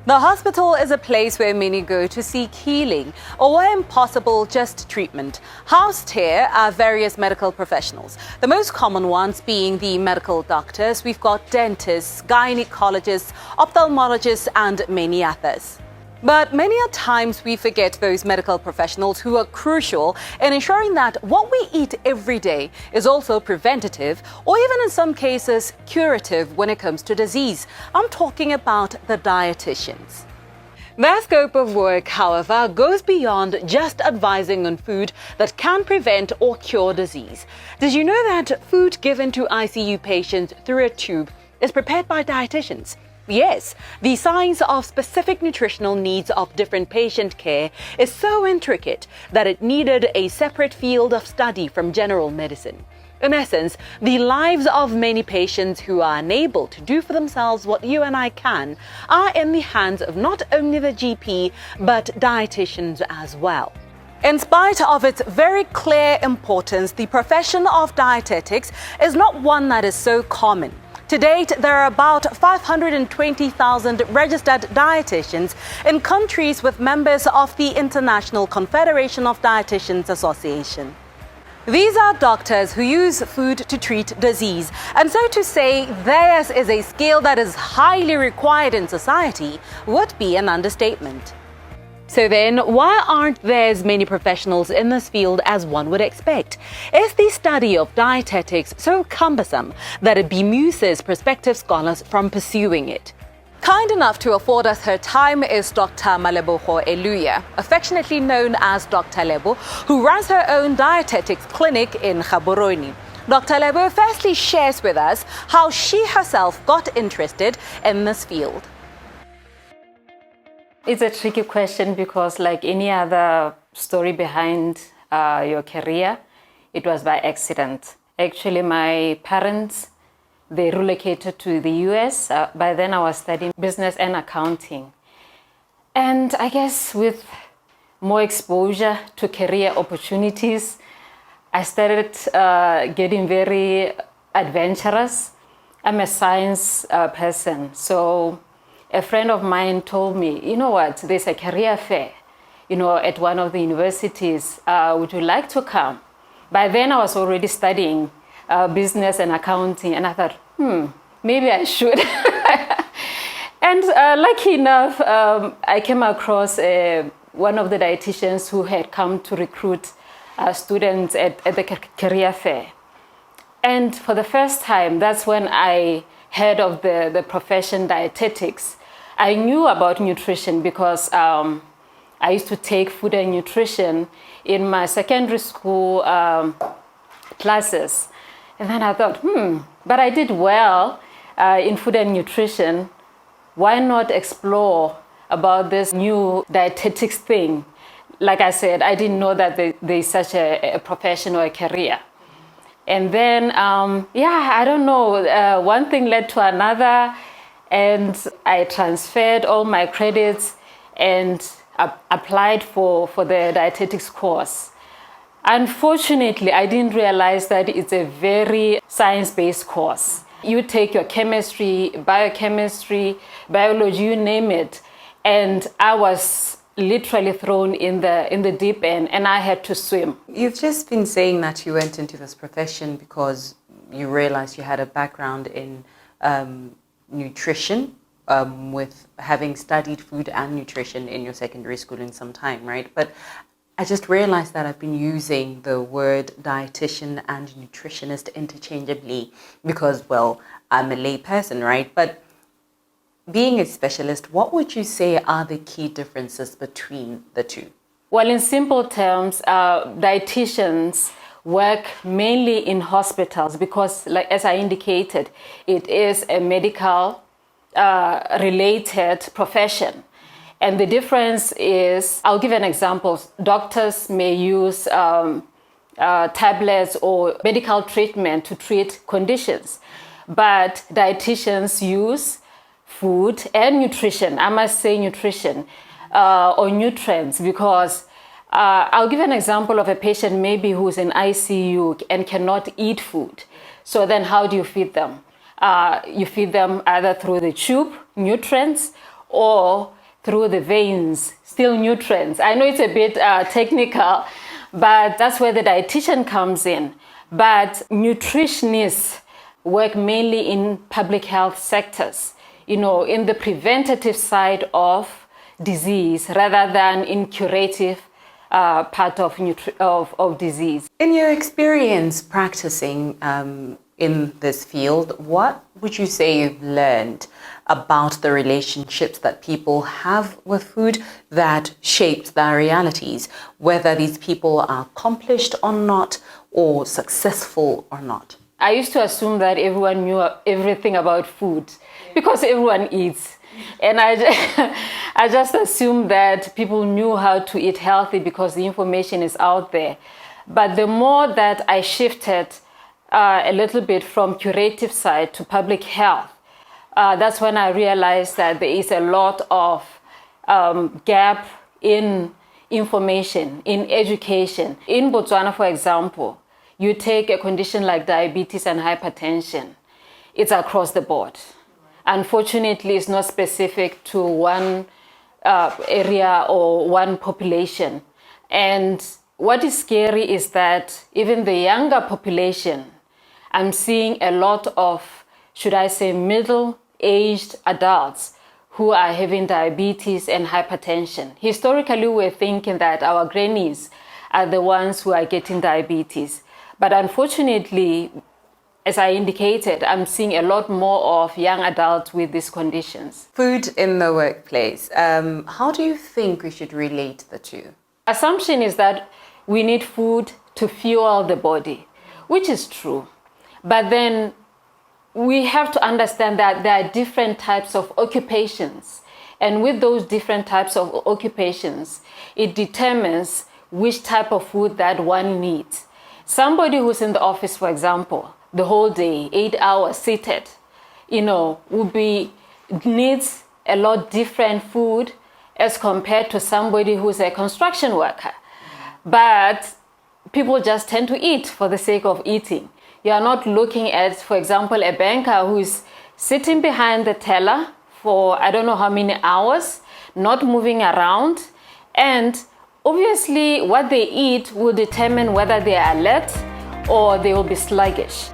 The hospital is a place where many go to seek healing or, where impossible, just treatment. Housed here are various medical professionals, the most common ones being the medical doctors. We've got dentists, gynecologists, ophthalmologists, and many others. But many a times we forget those medical professionals who are crucial in ensuring that what we eat every day is also preventative or even in some cases curative when it comes to disease. I'm talking about the dietitians. Their scope of work, however, goes beyond just advising on food that can prevent or cure disease. Did you know that food given to ICU patients through a tube is prepared by dietitians? Yes, the science of specific nutritional needs of different patient care is so intricate that it needed a separate field of study from general medicine. In essence, the lives of many patients who are unable to do for themselves what you and I can are in the hands of not only the GP, but dietitians as well. In spite of its very clear importance, the profession of dietetics is not one that is so common. To date, there are about 520,000 registered dietitians in countries with members of the International Confederation of Dietitians Association. These are doctors who use food to treat disease, and so to say theirs is a skill that is highly required in society would be an understatement. So then, why aren't there as many professionals in this field as one would expect? Is the study of dietetics so cumbersome that it bemuses prospective scholars from pursuing it? Kind enough to afford us her time is Dr. Maleboho Eluya, affectionately known as Dr. Lebo, who runs her own dietetics clinic in Gaborone. Dr. Lebo firstly shares with us how she herself got interested in this field. It's a tricky question because, like any other story behind your career, it was by accident. Actually, my parents, they relocated to the US. By then, I was studying business and accounting. And I guess with more exposure to career opportunities, I started getting very adventurous. I'm a science person, so a friend of mine told me, you know what, there's a career fair, at one of the universities. Would you like to come? By then, I was already studying business and accounting, and I thought, maybe I should. And lucky enough, I came across one of the dietitians who had come to recruit students at the career fair. And for the first time, that's when I heard of the profession dietetics. I knew about nutrition because I used to take food and nutrition in my secondary school classes. And then I thought, but I did well in food and nutrition. Why not explore about this new dietetics thing? Like I said, I didn't know that there's such a profession or a career. And then, I don't know, one thing led to another, and I transferred all my credits and applied for the dietetics course. Unfortunately, I didn't realize that it's a very science-based course. You take your chemistry, biochemistry, biology, you name it, and I was literally thrown in the deep end, and I had to swim. You've just been saying that you went into this profession because you realized you had a background in nutrition, with having studied food and nutrition in your secondary school in some time, right? But I just realized that I've been using the word dietitian and nutritionist interchangeably because, well, I'm a lay person, right? But being a specialist, what would you say are the key differences between the two? Well, in simple terms, dietitians work mainly in hospitals because, like as I indicated, it is a medical related profession. And the difference is, I'll give an example. Doctors may use tablets or medical treatment to treat conditions, but dietitians use food and nutrition. I must say nutrition or nutrients because I'll give an example of a patient maybe who's in ICU and cannot eat food. So then how do you feed them? You feed them either through the tube, nutrients, or through the veins, still nutrients. I know it's a bit technical, but that's where the dietitian comes in. But nutritionists work mainly in public health sectors, in the preventative side of disease rather than in curative part of disease. In your experience practicing in this field, what would you say you've learned about the relationships that people have with food that shaped their realities, whether these people are accomplished or not, or successful or not? I used to assume that everyone knew everything about food because everyone eats. And I just assumed that people knew how to eat healthy because the information is out there. But the more that I shifted a little bit from curative side to public health, that's when I realized that there is a lot of gap in information, in education. In Botswana, for example, you take a condition like diabetes and hypertension, it's across the board. Unfortunately, it's not specific to one area or one population. And what is scary is that even the younger population, I'm seeing a lot of, should I say, middle-aged adults who are having diabetes and hypertension. Historically, we're thinking that our grannies are the ones who are getting diabetes. But unfortunately, as I indicated, I'm seeing a lot more of young adults with these conditions. Food in the workplace. How do you think we should relate the two? Assumption is that we need food to fuel the body, which is true. But then we have to understand that there are different types of occupations. And with those different types of occupations, it determines which type of food that one needs. Somebody who's in the office, for example, the whole day, 8 hours seated, needs a lot different food as compared to somebody who's a construction worker. But people just tend to eat for the sake of eating. You are not looking at, for example, a banker who's sitting behind the teller for I don't know how many hours, not moving around. And obviously what they eat will determine whether they are alert or they will be sluggish.